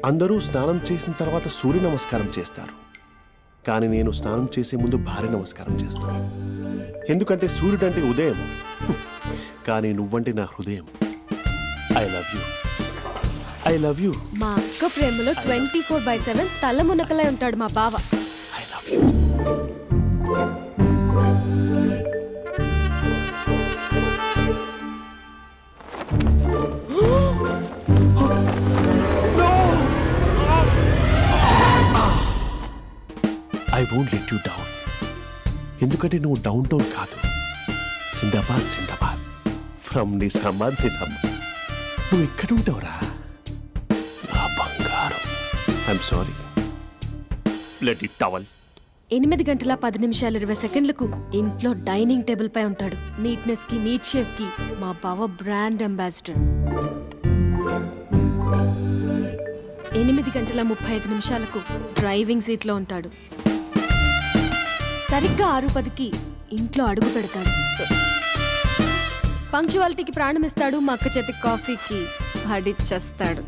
అందరూ స్నానం చేసిన తర్వాత సూర్య నమస్కారం చేస్తారు, కానీ నేను స్నానం చేసే ముందు భార్య నమస్కారం చేస్తాను. ఎందుకంటే సూర్యుడు అంటే ఉదయం, కానీ నువ్వంటే నా హృదయం. I love you, I love you. మా అక్క ప్రేమలో 24/7 తల మునకలై ఉంటాడు మా బావ. I love you. I won't let you down. ఎందుకంటే నువ్వు డౌన్ టౌన్ కాదు, జిందాబాద్ జిందాబాద్ ఫ్రమ్ నిజామాబాద్ నిజామాబాద్. నువ్వు ఎక్కడుంటావురా నా బంగారం? I'm sorry, let it towel. 8 గంటల 10 నిమిషాలు 20 సెకండ్లకు ఇంట్లో డైనింగ్ టేబుల్ పై ఉంటాడు. నీట్నెస్ కి, నీట్ షేఫ్ కి మా బావ బ్రాండ్ అంబాసిడర్. 8 గంటల 35 నిమిషాలకు డ్రైవింగ్ సీట్ లో ఉంటాడు. సరిగ్గా 6:10కి ఇంట్లో అడుగు పెడతాడు. పంక్చువాలిటీకి ప్రాణం ఇస్తాడు. మా అక్క చేతి కాఫీకి పడిచ్చేస్తాడు.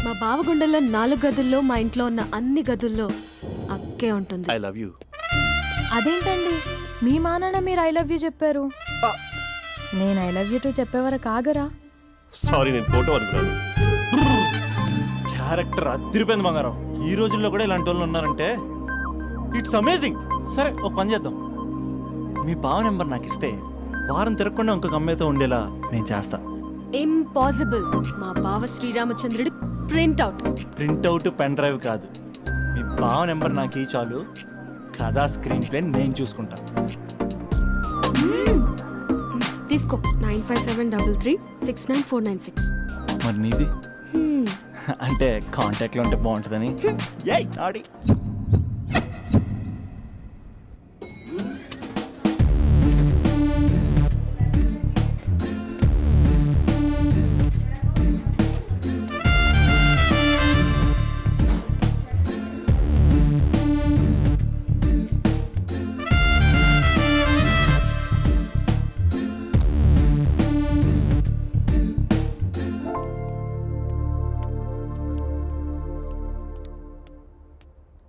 మా బావ గుండెల్లో 4 గదుల్లో, మా ఇంట్లో ఉన్న అన్ని గదుల్లో అక్కే ఉంటుంది. I love you. అదేంటండి మీ మానాన్న మీరు ఐ లవ్ యూ చెప్పారు, నేను ఐ లవ్ యూ టు చెప్పేవరకు ఆగరా? సారీ, నేను ఫోటో అనుకున్నాను. క్యారెక్టర్ అదిరిపోయింది బంగారం. ఈ రోజుల్లో కూడా ఇలాంటి వాళ్ళు ఉన్నారంటే ఇట్స్ అమేజింగ్. సరే ఒక పని చేద్దాం, మీ బావ నెంబర్ నాకు ఇస్తే వారం తిరగకుండా ఇంకొక అమ్మాయితో ఉండేలా నేను చేస్తా. ఇంపాసిబుల్. మా బావ శ్రీరామచంద్రుడి ప్రింట్అవుట్. ప్రింట్అవుట్ పెన్ డ్రైవ్ కాదు, మీ బావ నెంబర్ నాకు ఈ చాలు. కథా స్క్రీన్ ప్లే నేను చూసుకుంటా. తీసుకో. 9573369496. మరి నీది? అంటే కాంటాక్ట్లో ఉంటే బాగుంటుందని. ఏయ్ Aadi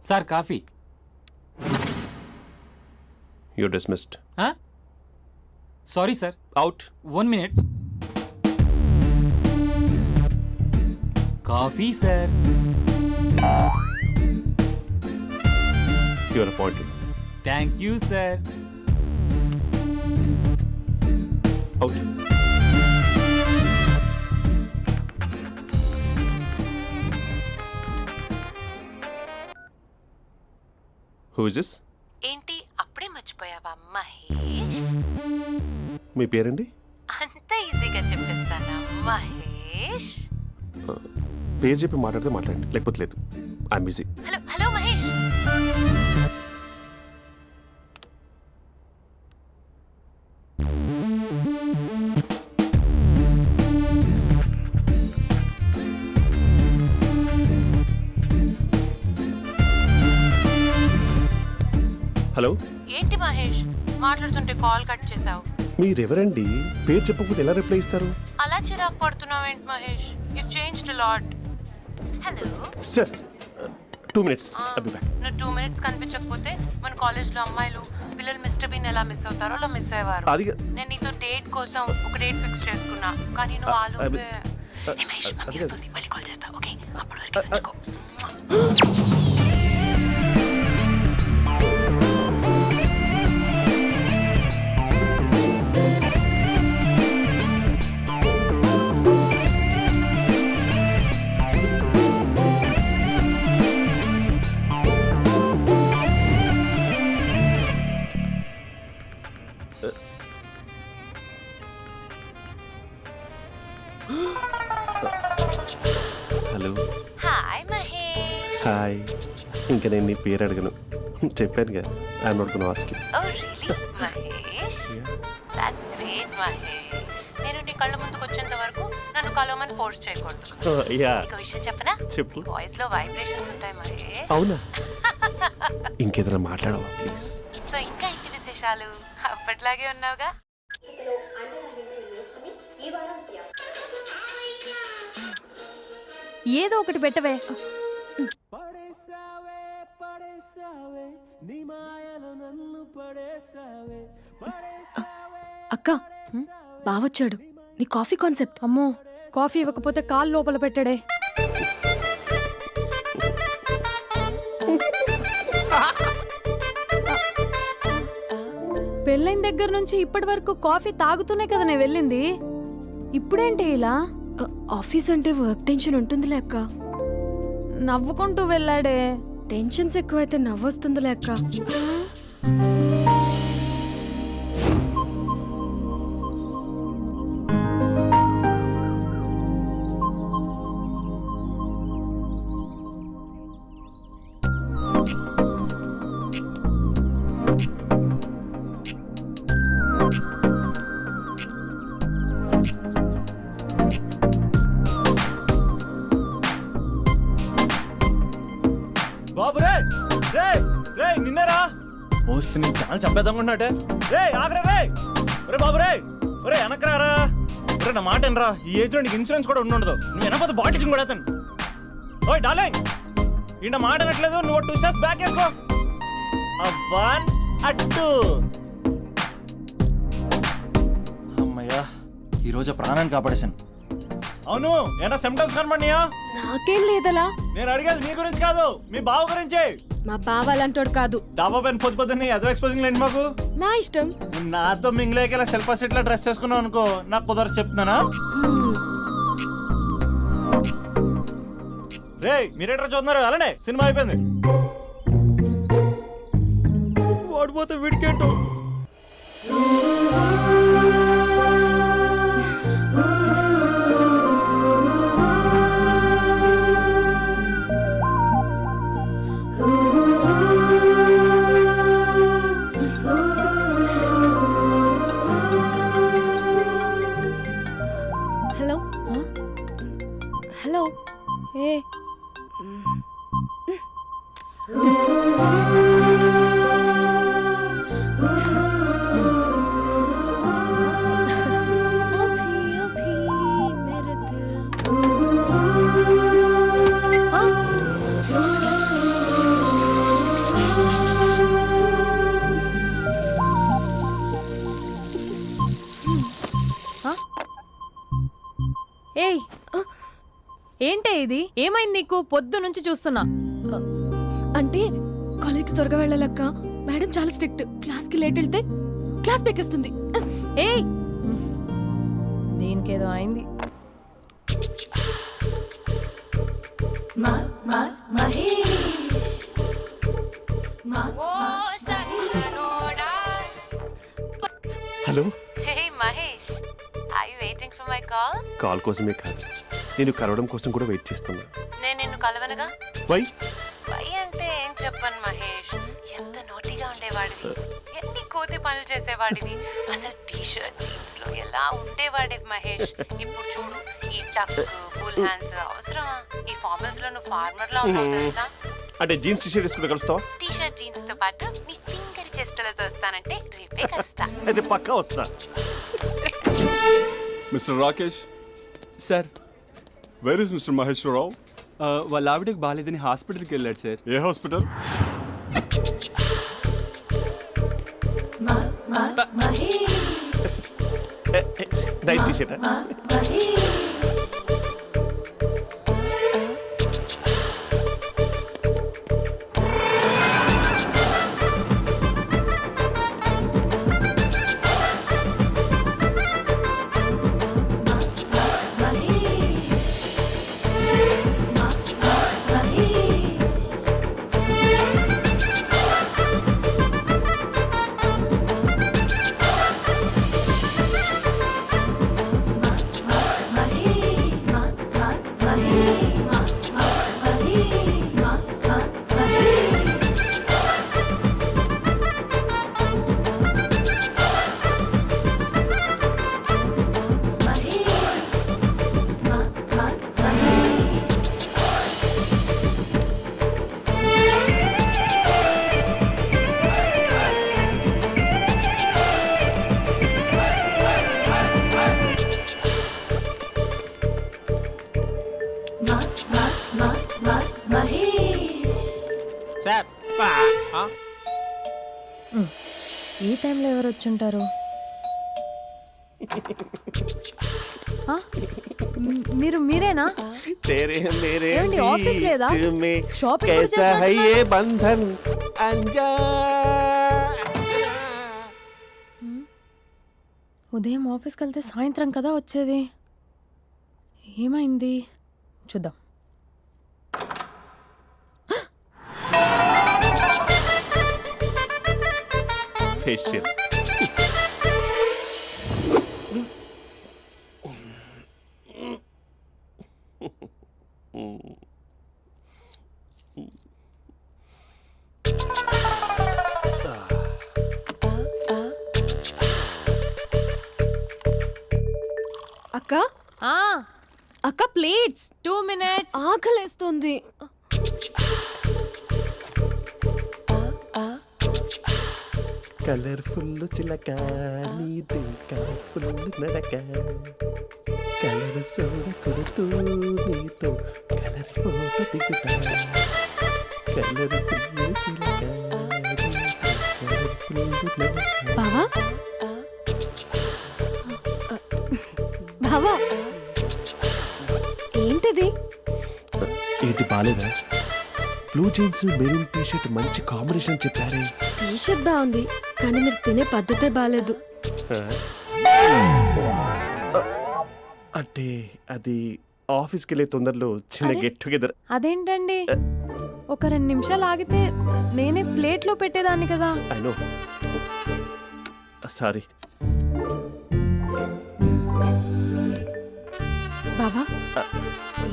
sir coffee. You dismissed. Sorry sir. Out. 1 minute. Coffee sir. You are appointed. Thank you sir. Out. Who is this? ఏంటి అప్పుడే మర్చిపోయావా మహేష్? మీ పేరండి? అంత ఈజీగా చెప్పేస్తానా మహేష్? పేరు చెప్పి మాట్లాడితే మాట్లాడండి, లేకపోతే లేదు. I'm busy. Hello hello Mahesh. Hello. ఏంటి మహేష్ మాట్లాడుతుంటే కాల్ కట్ చేసావు? మీరెవరండి? పేరు చెప్పకపోతే ఎలా రిప్లై ఇస్తారు? అలా చిరాకు పడుతున్నావు ఏంటి Mahesh? You changed a lot. Hello sir, 2 minutes. I'll be back. నువ్వు 2 minutes కనిపించకపోతే మన కాలేజ్లో అమ్మాయిలు పిల్లలు మిస్టర్ బీన్ ఎలా మిస్ అవుతారో అలా మిస్ అయ్యేవారు. నేను నీతో డేట్ కోసం ఒక డేట్ ఫిక్స్ చేసుకున్నా, కానీ నువ్వు ఆలోపే. మహేష్ మమ్మీ వస్తుంది, మళ్ళీ కాల్ చేస్తా. ఓకే, అప్పటి వరకు ఉంచుకో. హలో. హాయ్ మహేష్. హాయ్. ఇంకా నేను నీ పేరు అడగను, చెప్పాను కదా. I'm not gonna ask you. Oh really Mahesh? That's great Mahesh. నేను నీ కళ్ళ ముందుకు వచ్చేంత వరకు నన్ను కలవమని ఫోర్స్ చేయకూడదు. యా. నీకు విషయం చెప్పనా? చెప్పు. నీ వాయిస్ లో వైబ్రేషన్స్ ఉంటాయి మహేష్. అవునా? ఇంకేదైనా మాట్లాడవా ప్లీజ్? సో ఇంకా ఇంటి విశేషాలు అప్పట్లాగే ఉన్నావుగా? ఏదో ఒకటి పెట్టవే. అక్క బావొచ్చాడు. నీ కాఫీ కాన్సెప్ట్. అమ్మో, కాఫీ ఇవ్వకపోతే కాలు లోపల పెట్టడే. పెళ్ళైన దగ్గర నుంచి ఇప్పటి వరకు కాఫీ తాగుతూనే కదా నేను వెళ్ళింది. ఇప్పుడేంటి ఇలా? ఆఫీస్ అంటే వర్క్ టెన్షన్ ఉంటుందిలే అక్క. నవ్వుకుంటూ వెళ్ళాడే. టెన్షన్స్ ఎక్కువైతే నవ్వొస్తుందిలే అక్క. బాబు రే రే రే నిన్నరా వస్తే నేను చాలా చంపేద్దామనుకున్నాటే. రే ఆగరా రే. ఒరే బాబు రే, ఒరే వెనకరారా. ఒరే నా మాట అనరా, ఈ ఏజ్ లో నీకు ఇన్సూరెన్స్ కూడా ఉండదు. నువ్వు వెనకపోతే బాటిల్ కూడా అతను. ఓయ్ డార్లింగ్, ఈయన మాట అనట్లేదు. నువ్వు 2 స్టెప్స్ బ్యాక్ వేసుకో. 1 2. అమ్మయ్యా, ఈరోజు ప్రాణాన్ని కాపాడేశాను. అవును, ఏనా సిమ్టమ్స్ కనబడినాయా? నాకేం లేదలా. నేను అడిగేది మీ గురించి కాదు, మీ బావ గురించి. మా బావ అలాంటోడు కాదు. డాబా పైన పొద్దున్నే అదో ఎక్స్పోజింగ్ లేండి మాకు. నా ఇష్టం. నాతో మింగిలేక ఇలా సెల్ఫ్ సెట్ లా డ్రెస్ చేసుకున్నావు అనుకో, నాకు కుదరదు చెప్తున్నానా. రే మీరేట్రా చూస్తున్నారు? అలానే సినిమా అయిపోయింది. వాడిపోతే వీడికేంటో. Hello hello. ఏ ఏయ్, ఏంటే ఇది? ఏమైంది నీకు? పొద్దు నుంచి చూస్తున్నా. అంటే కాలేజ్కి త్వరగా వెళ్ళాలక్క. మేడం చాలా స్ట్రిక్ట్. క్లాస్కి లేట్ వెళ్తే క్లాస్ పెక్కేస్తుంది. ఏయ్, దీనికేదో అయింది. Hello. Hey Mahesh, are you waiting for my call? Call కోసమే కాదు, నేను కలవడం కోసం కూడా వెయిట్ చేస్తున్నా. నేను నిన్ను కలవనుగా. వై? వై అంటే ఏం చెప్పను మహేష్, ఎంత నోటిగా ఉండేవాడివి, ఎన్ని కోతి పనులు చేసేవాడివి, అసలు టీ షర్ట్ జీన్స్ లో ఎలా ఉండేవాడివి మహేష్. ఇప్పుడు చూడు, ఈ టక్ ఫుల్ హ్యాండ్స్ అవసరమా? ఈ ఫార్మల్స్ లో నువ్వు ఫార్మర్ లా ఉన్నావు తెలుసా? అంటే జీన్స్ టీ-షర్ట్ వేసుకుని కలుస్తావా? టీ షర్ట్ జీన్స్ తో పాటు నీ ఫింగర్ చెస్టలతో వస్తానంటే రేపే కలుస్తా. అయితే పక్కా వస్తా. Mister Rakesh, sir, where is mister Maheshwararao? వాళ్ళ ఆవిడకి బాగాలేదని హాస్పిటల్కి వెళ్ళాడు సార్. ఏ హాస్పిటల్? Night T-shirt. ఈ టైంలో ఎవరు వచ్చుంటారు? ఆ? మీరేనా? तेरे मेरे ఏమండి, ఆఫీస్ లేదా? बीच में షాపింగ్ కూడా कैसा है చేస్తున్నారు? ये बंधन अंजा ఉదయం ఆఫీస్కి వెళ్తే సాయంత్రం కదా వచ్చేది. ఏమైంది చూద్దాం. फेशियल అక్క ఆ, అక్క ప్లేట్స్ 2 minutes. ఆకలేస్తుంది. కలర్ఫుల్ చిలక నీది కలర్ఫుల్ నడక కలర్ సోడ కొడుతూ నీతో కలర్ ఫోటో దిగుతా కలర్ఫుల్ చిలక కలర్ఫుల్ నడక. బావా బావా ఏంటిది? ఏంటి బాలేదా? Blue jeans maroon T shirt మంచి కాంబినేషన్ చెప్పారే. టీ షర్ట్ బాగుంది కానీ మీరు తినే పద్ధతే బాగాలేదు. అంటే అది ఆఫీస్కి వెళ్ళే తొందరలో చిన్న అరే? Get together. అదేంటండి, ఒక 2 నిమిషాలు ఆగితే నేనే ప్లేట్లో పెట్టేదాన్ని కదా. I know, sorry. బావా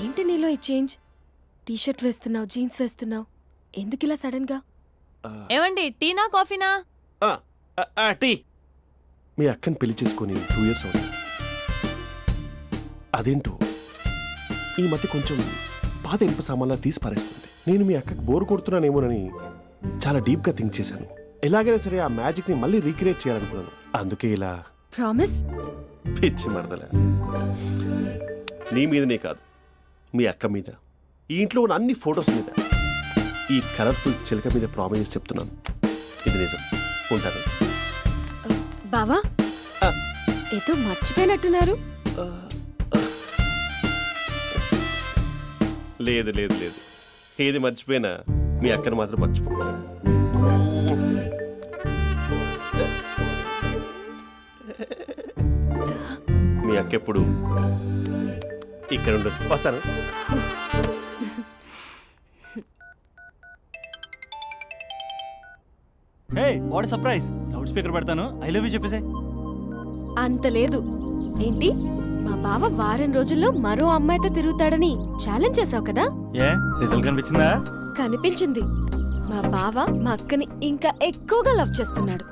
ఏంటి నీలో ఈ చేంజ్? టీ షర్ట్ వేస్తున్నావు, జీన్స్ వేస్తున్నావు, ఎందుకు ఇలా సడన్ గా? ఏమండి, టీనా కాఫీనా? టీ. మీ అక్కని పెళ్లి చేసుకొని 2 years అవుతుంది. అదేంటో ఈ మధ్య కొంచెం పాత ఇనుప సామాన్లా తీసి పారేస్తుంది. నేను మీ అక్కకి బోర్ కొడుతున్నానేమోనని చాలా డీప్గా థింక్ చేశాను. ఎలాగైనా సరే ఆ మ్యాజిక్ని మళ్ళీ రీక్రియేట్ చేయాలనుకున్నాను. అందుకే ఇలా ప్రామిస్? పిచ్చి మరదల. నీ మీదనే కాదు, మీ అక్క మీద, ఈ ఇంట్లో ఉన్న అన్ని ఫొటోస్ మీద, ఈ కలర్ఫుల్ చిలక మీద ప్రామిస్ చెప్తున్నాను. ఇది నిజం. ఉంటాను. బావా ఆ. ఏదో మర్చిపోయినట్టున్నారు. లేదు లేదు లేదు, ఏది మర్చిపోయినా మీ అక్కను మాత్రం మర్చిపో. మీ అక్క ఎప్పుడు ఇక్కడ ఉండదు. వస్తాను. Hey what surprise. Loud speaker పెడతాను, ఐ లవ్ యూ చెప్పేసే. అంత లేదు. ఏంటి, మా బావ వారం రోజుల్లో మరో అమ్మాయితో తిరుగుతాడని ఛాలెంజ్ చేసావు కదా? ఏ రిజల్ట్ కనిపించిందా? కనిపించింది. మా బావ మా అక్కని ఇంకా ఎక్కువగా లవ్ చేస్తున్నాడు.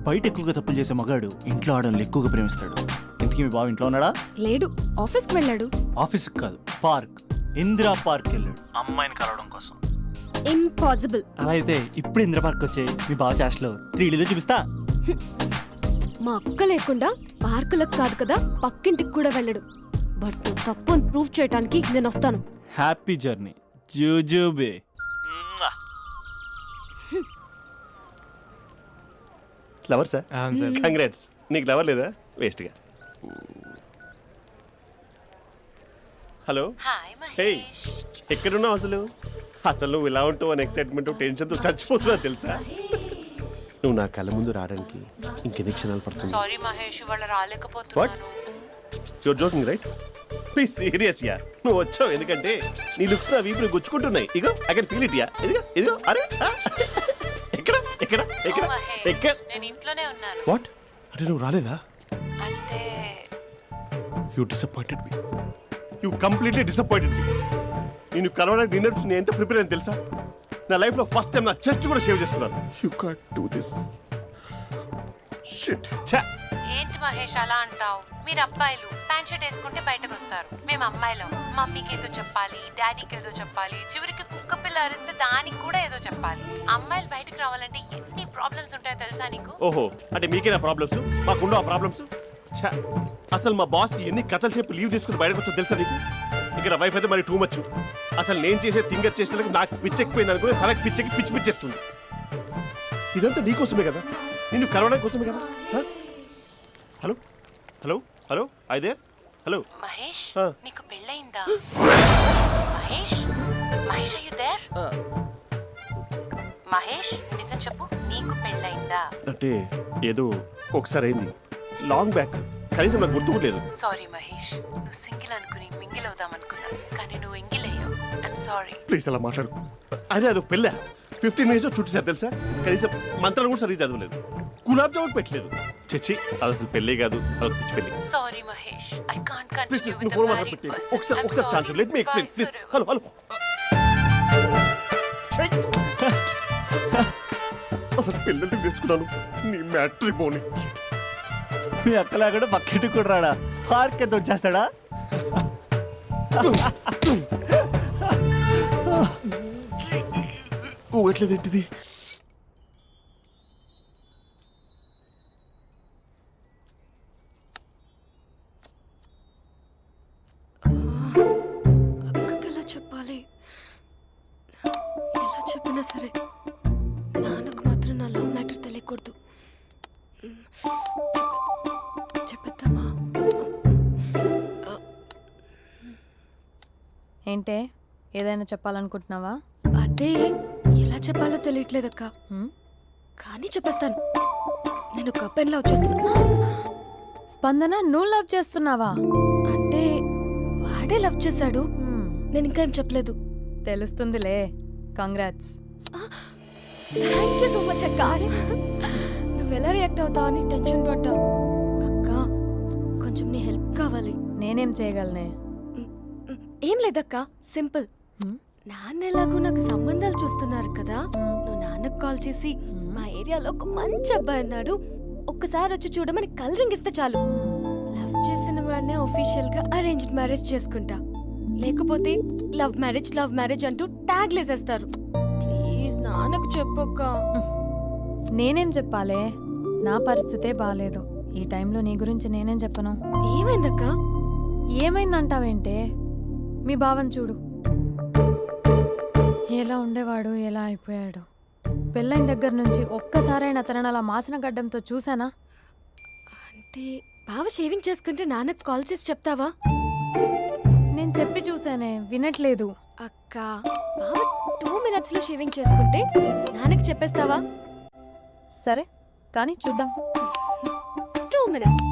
బయట ఎక్కువగా తప్పులు చేసే మగాడు ఇంట్లో ఆడవాళ్ళు ఎక్కువగా ప్రేమిస్తాడు. ఇంతకీ మీ బావ ఇంట్లో ఉన్నాడా? లేడు, ఆఫీస్కి వెళ్ళాడు. ఆఫీస్కి కాదు, పార్క్, ఇందిరా పార్క్ వెళ్ళాడు అమ్మాయిని కలవడం కోసం. ఇంపాసిబుల్. అలా అయితే ఇప్పుడు ఇందిరా పార్క్ వచ్చే మీ బావ చాష్లో 3Dలో చూపిస్తా. మా అక్క లేకుండా పార్కులకు కాదు కదా పక్కింటికి కూడా వెళ్ళడు. బట్ నువ్వు తప్పు అని ప్రూవ్ చేయడానికి నేను వస్తాను. హ్యాపీ జర్నీ జూజూబే. Lover sir, congrats. నీకు లవర్ లేదా? వేస్ట్గా. హలో. Hi hey, Mahesh. ఎక్కడున్నావు అసలు? అసలు నువ్వు ఇలా ఉంటావు అని ఎక్సైట్మెంట్ టెన్షన్తో చచ్చిపోతున్నా తెలుసా? నువ్వు నా కళ్ళ ముందు రావడానికి ఇంకెన్ని క్షణాలు పడుతుంది? సారీ మహేష్, ఇవాళ రాలేకపోతున్నాను. Your joking right? Be serious ya. నువ్వు వచ్చావు ఎందుకంటే నీ లుక్స్ నా వీపుని గుచ్చుకుంటున్నాయి. ఇగో I can feel it ya. ఇదిగో ఇదిగో. అరే ఎక్కడ ఎక్కడ ఎక్కడ ఓ మహేష్, ఎక్కడ? నేను ఇంట్లోనే ఉన్నాను. వాట్ అంటే నువ్వు రాలేదా? అంటే you disappointed me. You completely disappointed me. నేను కలవడానికి డిన్నర్స్ నేను ఎంత ప్రిపేర్ అని తెలుసా? నా లైఫ్లో ఫస్ట్ టైం నా చెస్ట్ కూడా షేవ్ చేసుకున్నాను. You can't do this. Shit. ఛా. ఏంటి మహేష్ అలా అంటావు? మీరు అబ్బాయిలు ప్యాంట్ షర్ట్ వేసుకుంటే బయటకు వస్తారు. మేము అమ్మాయిలం మమ్మీకి ఏదో చెప్పాలి, డాడీకి ఏదో చెప్పాలి, చివరికి కుక్క పిల్ల అరిస్తే దానికి కూడా ఏదో చెప్పాలి. అమ్మాయిలు బయటకు రావాలంటే ఎన్ని ప్రాబ్లమ్స్ ఉంటాయో తెలుసా నీకు? ఓహో, అంటే మీకేనా ప్రాబ్లమ్స్? మాకుండవు ఆ ప్రాబ్లమ్స్? ఛా. అసలు మా బాస్కి ఎన్ని కథలు చెప్పి లీవ్ తీసుకుని బయటకు వచ్చా తెలుసా నీకు? ఇక నా వైఫ్ అయితే మరి టూ మచ్. అసలు నేను చేసే థింగర్ చేసేందుకు నాకు పిచ్చెక్కిపోయింది అనుకుని తనకి పిచ్చెక్కి పిచ్చి పిచ్చేస్తుంది. ఇదంతా నీకోసమే కదా, నిన్ను కలవడం కోసమే కదా. హ? హలో హలో హలో అయితే హలో. మహేష్ ఆ. నీకు పెళ్ళయిందా? Mahesh Mahesh are you there? మహేష్ నిజం చెప్పు, నీకు పెళ్ళయిందా? అంటే ఏదో ఒకసారి అయింది, లాంగ్ బ్యాక్, కనీసం నాకు గుర్తు కూడా లేదు. సారీ మహేష్, నువ్వు సింగిల్ అనుకుని మింగిల్ అవుదాం అనుకున్నా, కానీ నువ్వు ఎంగిల్ అయ్యావు. I'm sorry. ప్లీజ్ అలా మాట్లాడు. అదే అదొక పెళ్ళ 15 మినిట్స్ చుట్టేసారు తెలుసా. కనీసం మంత్రాలు కూడా సరిగ్గా చదవలేదు, గులాబ్ జామున్ పెట్టలేదు. చచ్చి అది అసలు పెళ్ళే కాదు, అదొక పిచ్చి పెళ్ళి. Sorry Mahesh, I can't please continue నువ్వు విత్ ఫోన్ ద మాట్లాడి మ్యారీడ్ పెట్టి పర్సన్. ఒకసారి chance let me explain please. Hello hello. అసలు పిల్లల్ని తీసుకున్నాను నీ మ్యాట్రీ బోని. మీ అక్కలా కూడా బకెట్ కూడా రాడా, పార్క్ ఎంత వచ్చేస్తాడా? ఊగట్లేదు ఏంటిది? అక్కకి ఎలా చెప్పాలి? ఎలా చెప్పినా సరే నాన్నకు మాత్రం నా లవ్ మ్యాటర్ తెలియకూడదు. చెప్పేద్దామా? ఏంటే ఏదైనా చెప్పాలనుకుంటున్నావా? అదే ఎలా చెప్పాలో తెలియట్లేదక్క, హ్మ్? కానీ చెప్పేస్తాను. నేను ఒక అబ్బాయిని లవ్ చేస్తున్నా. స్పందన, నువ్వు లవ్ చేస్తున్నావా? అంటే వాడే లవ్ చేశాడు, హ్మ్, నేను ఇంకా ఏం చెప్పలేదు. తెలుస్తుందిలే. Congrats. Thank you so much అక్క. నువ్వు ఎలా రియాక్ట్ అవుతావు అని టెన్షన్ పడ్డావు. అక్క కొంచెం నీ హెల్ప్ కావాలి. నేనేం చేయగలనే? ఏం లేదక్క, సింపుల్. హ్మ్? నాన్న ఎలాగో నాకు సంబంధాలు చూస్తున్నారు కదా, నువ్వు నాన్నకు కాల్ చేసి మా ఏరియాలో ఒక మంచి అబ్బాయి అన్నాడు, ఒక్కసారి వచ్చి చూడమని కలరింగ్ ఇస్తే చాలు. లవ్ చేసిన వాడినే ఒఫీషియల్ గా అరేంజ్డ్ మ్యారేజ్ చేసుకుంటా. లేకపోతే లవ్ మ్యారేజ్ అంటూ ట్యాగ్ లేసేస్తారు. ప్లీజ్ నాన్నకు చెప్పక్క. నేనేం చెప్పాలే? నా పరిస్థితే బాలేదు. ఈ టైంలో నీ గురించి నేనేం చెప్పను? ఏమైందక్క? ఏమైందంటావేంటే? మీ బావని చూడు, ఎలా ఉండేవాడు, ఎలా అయిపోయాడు. పెళ్ళైన దగ్గర నుంచి ఒక్కసారైనా తనని అలా మాసిన గడ్డంతో చూసానా? అంటే బావ షేవింగ్ చేసుకుంటే నాన్నకు కాల్ చేసి చెప్తావా? నేను చెప్పి చూసానే, వినట్లేదు. అక్క బావ 2 minutes లో షేవింగ్ చేసుకుంటే నాన్నకి చెప్పేస్తావా? సరే కానీ చూద్దాం. 2 minutes.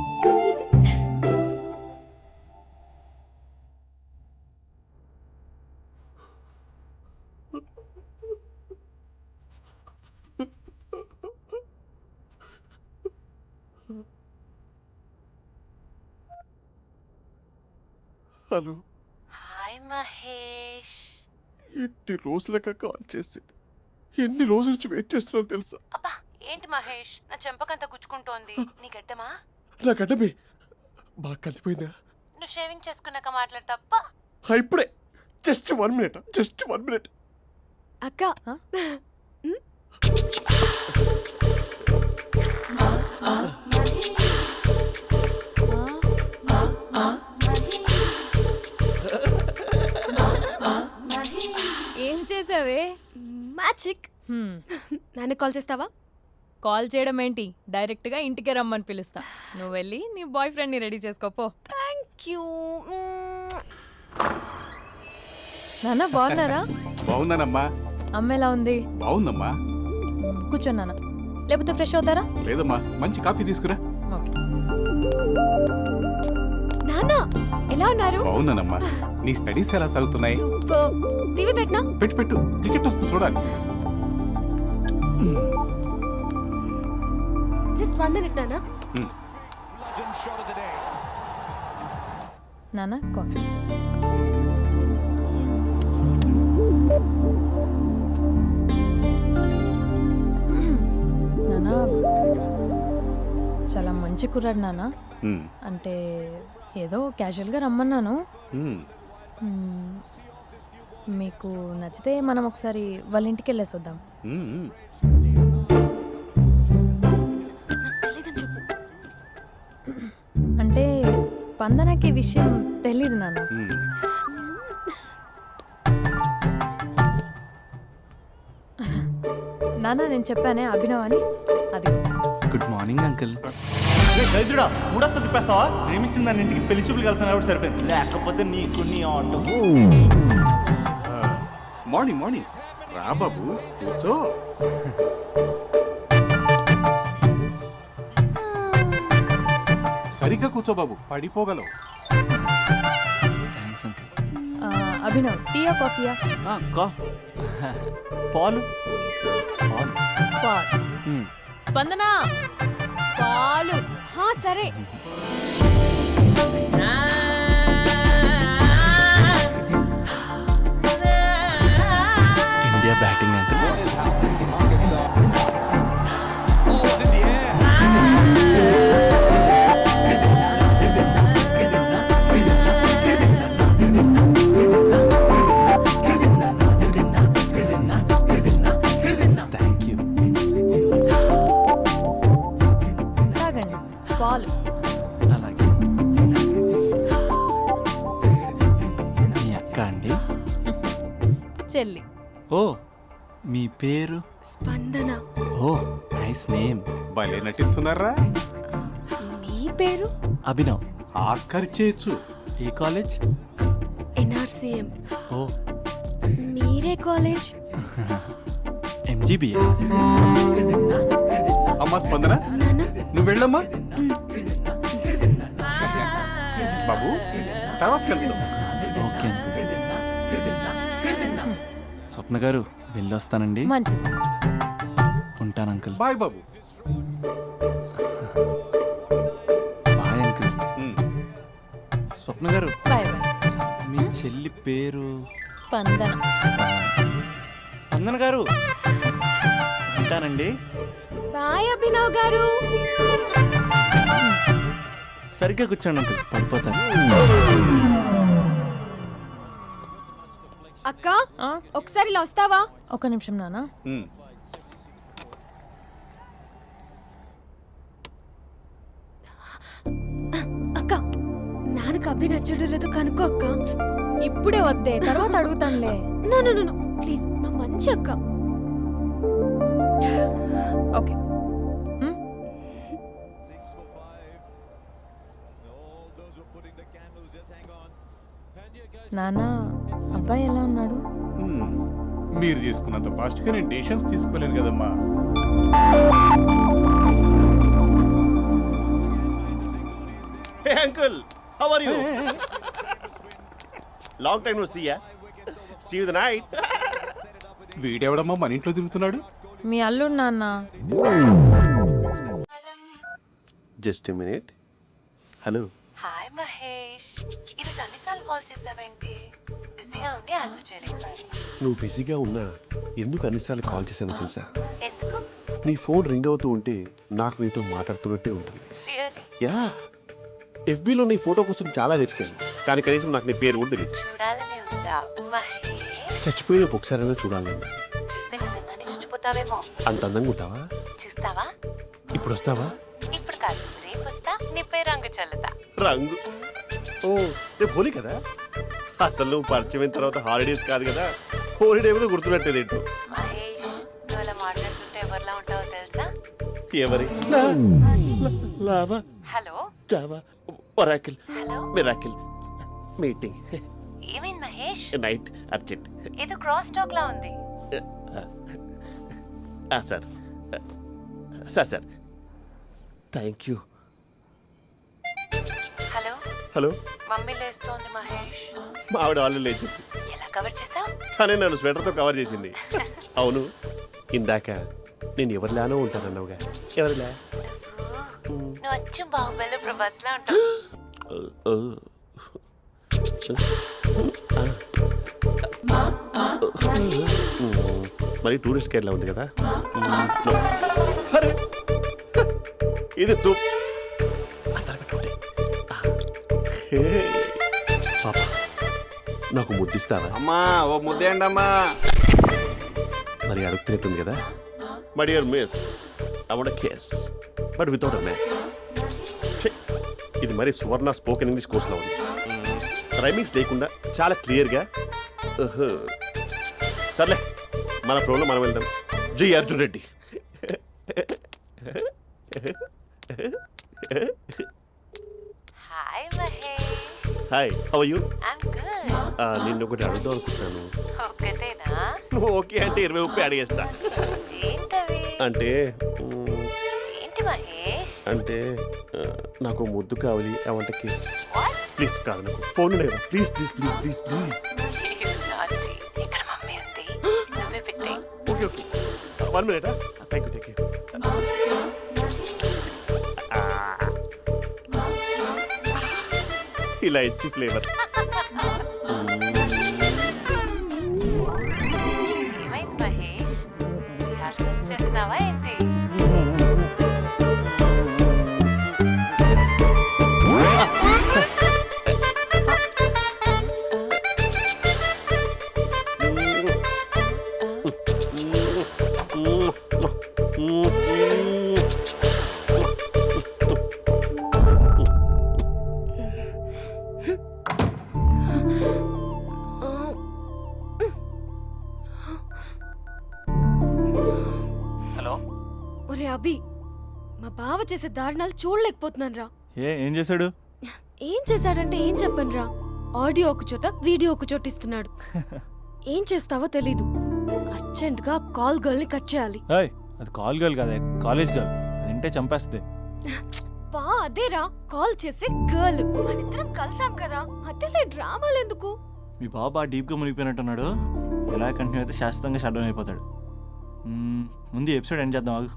హలో. హాయ్ మహేష్. ఎన్ని రోజులుగా కాల్ చేసింది, ఎన్ని రోజుల నుంచి వెయిట్ చేస్తున్నావు తెలుసా? అబ్బా ఏంటి మహేష్, నా చెంపకంత గుచ్చుకుంటోంది. నీ గడ్డమా? నా గడ్డమే బాగా కలిపోయిందా? నువ్వు షేవింగ్ చేసుకున్నాక మాట్లాడు తప్ప. ఇప్పుడే జస్ట్ 1 minute, జస్ట్ 1 minute. అక్క Huh? ఏం చేసావే? మ్యాజిక్. నాన్నకు కాల్ చేస్తావా? కాల్ చేయడం ఏంటి, డైరెక్ట్గా ఇంటికే రమ్మని పిలుస్తా. నువ్వు వెళ్ళి నీ బాయ్ ఫ్రెండ్ని రెడీ చేసుకోపో. Thank you. నాన్న బాగున్నారా? బాగున్నానమ్మా. అమ్మ ఎలా ఉంది? బాగుందమ్మా. కూర్చోను నాన్న, లేకపోతే ఫ్రెష్ అవుతారా? లేదమ్మా, మంచి కాఫీ తీసుకురా. ఓకే. నాన్న ఎలా ఉన్నారు? బాగున్నానమ్మా. నీ స్టడీస్ ఎలా సాగుతున్నాయి? సూపర్. టీవీ పెట్టనా? పెట్టు పెట్టు, క్రికెట్ వస్తుంది చూడాలి. జస్ట్ 1 minute నాన్న. నాన్న కాఫీ. నాన్న చాలా మంచి కుర్రాడు నాన్న. అంటే ఏదో క్యాజువల్గా రమ్మన్నాను. మీకు నచ్చితే మనం ఒకసారి వాళ్ళ ఇంటికి వెళ్ళేసి వద్దాం. నాకు తెలీదని చెప్పు. అంటే స్పందనకి ఈ విషయం తెలీదు నాన్న. నాన్న నేను చెప్పానే అభినవ్ అని అది గుడ్ మార్నింగ్ అంకుల్. దరిద్రుడా మూడొస్తా తిప్పేస్తావా? ప్రేమించిన దాని ఇంటికి పెళ్లి చూపులు వెళ్తాను సరిపోయింది, లేకపోతే నీకు నీ ఆటో. మార్నింగ్ మార్నింగ్ రా బాబు కూర్చో. సరిగ్గా కూర్చో బాబు, పడిపోగలవు. Thanks uncle. అభినవ్ టీయా కాఫీయా? పాలు పాల్. స్పందన పాలు. హా సరే. India batting uncle. Thank you. తాగండి పాలు. అలాగే. మీ అక్క అండి? చెల్లి. ఓ మీ పేరు? స్పందన. ఓ నైస్ నేమ్. భలే నటిస్తున్నారా? మీ పేరు? అభినవ్. ఆస్కర్ చేయొచ్చు. ఏ కాలేజ్? ఎన్ఆర్సీఎం. ఓ మీరే కాలేజ్? ఎంజీబీఏ. అమ్మా స్పందన నాన్న. నువ్వు వెళ్ళమ్మా. బాబు తర్వాత కలుద్దాం. Okay uncle. స్వప్న గారు వెళ్ళొస్తానండి. మంచిది. ఉంటాను అంకుల్. బాయ్ బాబు. Bye uncle. ఉమ్. Swapna garu bye bye. మీ చెల్లి పేరు? స్పందన. స్పందన గారు ఉంటానండి. బాయ్ అభినవ్ గారు. సరిగ్గా కూర్చోండి అంకుల్, పడిపోతాను. అక్క ఆ, ఒకసారి ఇలా వస్తావా? ఒక నిమిషం నాన్న. ఉమ్. అక్క నాన్నకు అభి నచ్చడం లేదో కనుక్కో అక్క. ఇప్పుడే వద్దే, తర్వాత అడుగుతానులే. నో నో నో ప్లీజ్, మా మంచి అక్క. ఓకే. నాన్న అబ్బాయి ఎలా ఉన్నాడు? ఉమ్. మీరు తీసుకున్నంత ఫాస్ట్గా నేను డెసిషన్స్ తీసుకోలేను కదమ్మా. Hey uncle, how are you? Long time no see ya. See you the night. వీడెవడమ్మా మన ఇంట్లో తిరుగుతున్నాడు? మీ అల్లుడు నాన్న. Just a minute. Hello. Hi Mahesh, ఈరోజు అన్నిసార్లు కాల్ చేసావేంటి? బిజీగా ఉండి ఆన్సర్ చేయలేకపోయాను. నువ్వు బిజీగా ఉన్నా ఎందుకు అన్నిసార్లు కాల్ చేశానో తెలుసా? ఎందుకు? నీ ఫోన్ రింగ్ అవుతూ ఉంటే నాకు నీతో మాట్లాడుతున్నట్టే ఉంటుంది. రియల్లీ? యా, ఎఫ్బీలో నీ ఫోటో కోసం చాలా వెతికాను, కానీ కనీసం నాకు నీ పేరు కూడా తెలియదు. చూడాలని ఉందా మహేష్? చచ్చిపోయిన ఒకసారైనా చూడాలని. చూస్తే నిజంగానే చచ్చిపోతావేమో. అంత అందంగా ఉంటావా? చూస్తావా? ఇప్పుడు వస్తావా? ఇప్పుడు కాదు, రేపు వస్తా, నీపై రంగు చల్లుతా. రంగు? ఓ రేపు హోలీ కదా. అసలు నువ్వు పరిచయం తర్వాత హాలిడేస్ కాదు కదా, హోలిడే కూడా గుర్తున్నట్టేది ఏంటో. మహేష్, నువ్వు అలా మాట్లాడుతుంటే ఎవరిలా ఉంటావో తెలుసా? ఎవరి? Lava, hello Java, Oracle, hello, miracle, meeting, ఏమైంది మహేష్? Night, urgent. ఏదో క్రాస్ టాక్ లా ఉంది. Sir sir sir thank you. Hello, hello, mummy లేస్తోంది మహేష్. మా ఆవిడ వాళ్ళు లేచి ఎలా కవర్ చేసావు? తనే నన్ను స్వెటర్తో కవర్ చేసింది. అవును, ఇందాక నేను ఎవరిలానో ఉంటానన్నావుగా, ఎవరిలా? నువ్వు అచ్చం బాహుబలి ప్రభాస్ లా ఉంటావు. మరి టూరిస్ట్ గైడ్లా ఉంది కదా. అరే, ఇది సూప్. పాప, నాకు ముద్దిస్తావా? అమ్మా ఓ ముద్దేయండి అమ్మా. మరి అడుగుతున్నట్టుంది కదా. My dear miss, I want kiss but without a mess. ఇది మరి సువర్ణ స్పోకెన్ ఇంగ్లీష్ కోర్సులో ఉంది. రైమింగ్స్ లేకుండా చాలా క్లియర్గా. సర్లే, మన ఫ్లోలో మనం వెళ్దాం. జై Arjun Reddy. Hi Mahesh. Hi, how are you? I'm good. నిన్ను ఒకటి అడుగుదాం అనుకుంటున్నాను. ఒకటేనా? నువ్వు ఓకే అంటే 20 అడిగేస్తా. ఏంటవి? అంటే ఏంటి మహేష్? అంటే నాకు ముద్దు కావాలి. అవంటకి వాట్? ప్లీజ్ కాదు, నాకు ఫోన్ లేదా? Please please please please please. నాటి ఇక్కడ మమ్మీ ఉంది, నువ్వే పెట్టే. Okay okay, 1 minute. Thank you thank you. ఇలా ఇచ్చి ఫ్లేవర్. ఏమైంది మహేష్? రిహార్సల్స్ చేస్తున్నావా ఏంటి? హలో. ఒరే అభి, మా బావ చేసే దారుణాలు చూడలేకపోతున్నాను రా. ఏం చేశాడు? ఏం చేశాడంటే ఏం చెప్పను రా. ఆడియో ఒక చోట, వీడియో ఒక చోట ఇస్తున్నాడు. ఏం చేస్తావో తెలీదు. అర్జెంట్ గా కాల్ గర్ల్ ని కట్ చేయాలి. ఏయ్, అది కాల్ గర్ల్ కాదే, కాలేజ్ గర్ల్. అది వింటే చంపేస్తుంది. బా అదేరా, కాల్ చేసే గర్ల్. మనిద్దరం కలిసాం కదా, మధ్యలో డ్రామాలు ఎందుకు? మీ బాబు బాగా డీప్గా మునిగిపోయినట్టున్నాడు. ఎలా కంటిన్యూ అయితే శాశ్వతంగా షట్ డౌన్ అయిపోతాడు. ముందు ఎపిసోడ్ ఎండ్ చేద్దాం ఆగు.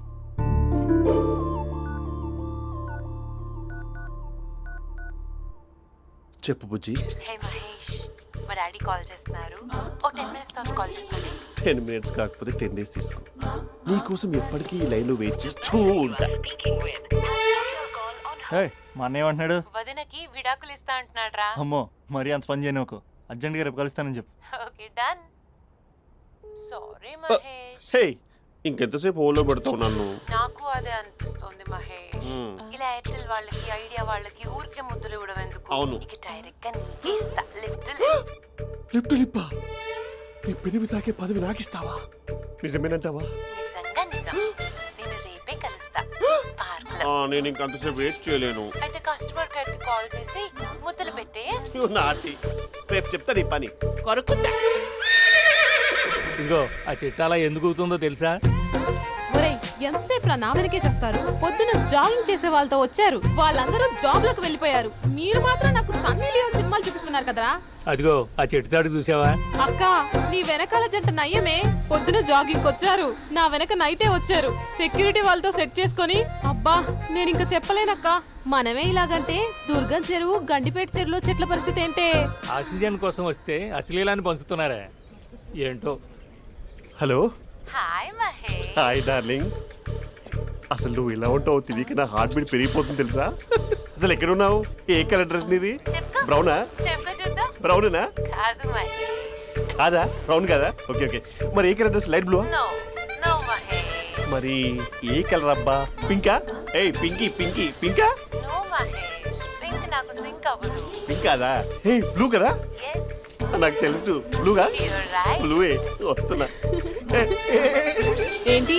చెప్పు బుజ్జి. హే మహేష్, మా డాడీ కాల్ చేస్తున్నారు. ఓ 10 minutes తర్వాత కాల్ చేస్తాను. 10 minutes కాకపోతే 10 days తీసుకో. నీకోసం ఎప్పటికీ ఈ లైన్లో వెయిట్ చేస్తూ ఉంటా. ఏయ్, మా అన్నయ్య ఏమంటున్నాడు? వదినకి విడాకులు ఇస్తా అంటున్నాడు రా. అమ్మో, మరీ అంత పని చేయను ఒక. అర్జెంట్గా రేపు కలుస్తానని చెప్పు. Okay done. సారీ మహేష్. హే, ఇంకెంతసేపు హోల్లో పెడతావు నన్ను? నాకు అదే అనిపిస్తుంది మహేష్. ఇలా ఎయిర్టెల్ వాళ్ళకి, ఐడియా వాళ్ళకి ఊరికే ముద్దులు ఇవ్వడం ఎందుకు? అవును. ఇక డైరెక్ట్ గా నీకే ఇస్తా. లిప్ టు లిప్పా? నీ పెనివి తాకే పదవి నాకిస్తావా? నిజమేనంటావా? నిజంగా నిజం. నేను రేపే కలుస్తా పార్క్ లో. నేను ఇంకంతసేపు వెయిట్ చేయలేను. అయితే కస్టమర్ కేర్ కి కాల్ చేసి ముద్దులు పెట్టే. నాటి రేపు చెప్తా నీ పని. కొరుకుంటా. ఇదిగో ఆ చెట్టు అలా ఎందుకు అవుతుందో తెలుసా? ఒరేయ్, ఎంతసేపు నా వెనకే చేస్తారు? పొద్దున జాగింగ్ చేసే వాళ్ళతో వచ్చారు, వాళ్ళందరూ జాబ్లకు వెళ్ళిపోయారు. మీరు మాత్రం నాకు సన్నీ లియోన్ సినిమాలు చూపిస్తున్నారు కదరా. అదిగో ఆ చెట్టు చాటు చూసావా? అక్క, నీ వెనకాల జంట నయ్యమే. పొద్దున జాగింగ్ వచ్చారు, నా వెనక నైటే వచ్చారు. సెక్యూరిటీ వాళ్ళతో సెట్ చేసుకొని, అబ్బా నేను ఇంకా చెప్పలేనక్క. మనమే ఇలాగంటే దుర్గం చెరువు, గండిపేట చెరువులో చెట్ల పరిస్థితి ఏంటే? ఆక్సిజన్ కోసం వస్తే అశ్లీలాన్ని పంచుతున్నారా ఏంటో. Hello. Hi Mahesh. Hi darling. అసలు నువ్వు ఇలా ఉంటావు తెలియక నా హార్ట్ బీట్ పెరిగిపోతుంది తెలుసా? అసలు ఎక్కడున్నావు? ఏ కలర్ డ్రెస్ నీది? చెప్పుకో. బ్రౌనా? చెప్పుకో చూద్దాం. బ్రౌనేనా? కాదు మహేష్. కాదా? బ్రౌన్ కదా? Okay okay. మరి ఏ colour dress? Light blue? No no Mahesh. మరి ఏ కలర్ అబ్బా? పింకా? ఏయ్ పింకీ పింకీ పింకా? నో మహేష్, పింక్ నాకు సింక్ అవ్వదు. పింక్ కాదా? ఏ బ్లూ కదా? ఎస్, నాకు తెలుసు. బ్లూగా? You're right. బ్లూవే వస్తున్నా. ఏంటి?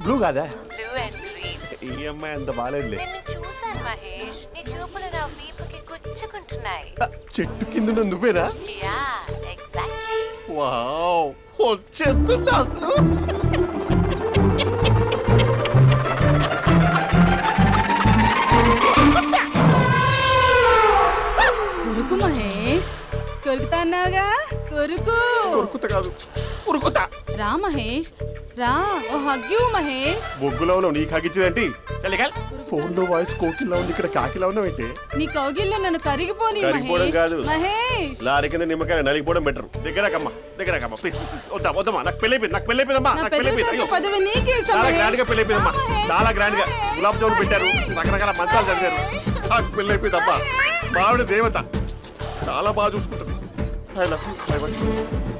బ్లూ కాదా? Blue and green. ఈ అమ్మాయి అంత బాగాలేదులే. నిన్ను చూశాను మహేష్, నీ చూపులు నా వీపుకి గుచ్చుకుంటున్నాయి. చెట్టు కింద నువ్వేనా? Yeah exactly. వావ్, వచ్చేస్తున్నా అసలు. కొరుకు మహేష్, కొరుకుతా అన్నావుగా, కొరుకు. ఉరుకుతా కాదు, ఉరుకుతా. రా మహేష్, రా, ఓ హగ్గు మహేష్. బొగ్గులో ఉన్నావు, నీకు హగించదేంటి? ఫోన్ లో వాయిస్ కోకిలా ఉంది, ఇక్కడ కాకిలా ఉన్నావేంటి? నీ కౌగిల్లో నన్ను కరిగిపోని కరిగిపోవడం మహేష్. కాదు. మహేష్, లారీ కింద నిమ్మకాయ నలిగిపోవడం బెటర్. దగ్గరకమ్మా, దగ్గరకమ్మా ప్లీజ్. వద్దా వద్దమ్మా, నాకు పెళ్ళైపోయింది, నాకు పెళ్ళైపోయిందమ్మా, నా నాకు పెళ్ళైపోయింది. అయ్యో, పదవి నీకే ఇస్తా చాలా మహేష్. గ్రాండ్ గా పెళ్ళైపోయిందమ్మా, రా మహేష్, చాలా గ్రాండ్ గా. మహేష్. గులాబ్ జామున్ పెట్టారు, రకరకాల మంచాలు చదివారు. నాకు పెళ్ళైపోయిందమ్మా. మావిడ దేవత, చాలా బాగా చూసుకుంటుంది. I love you.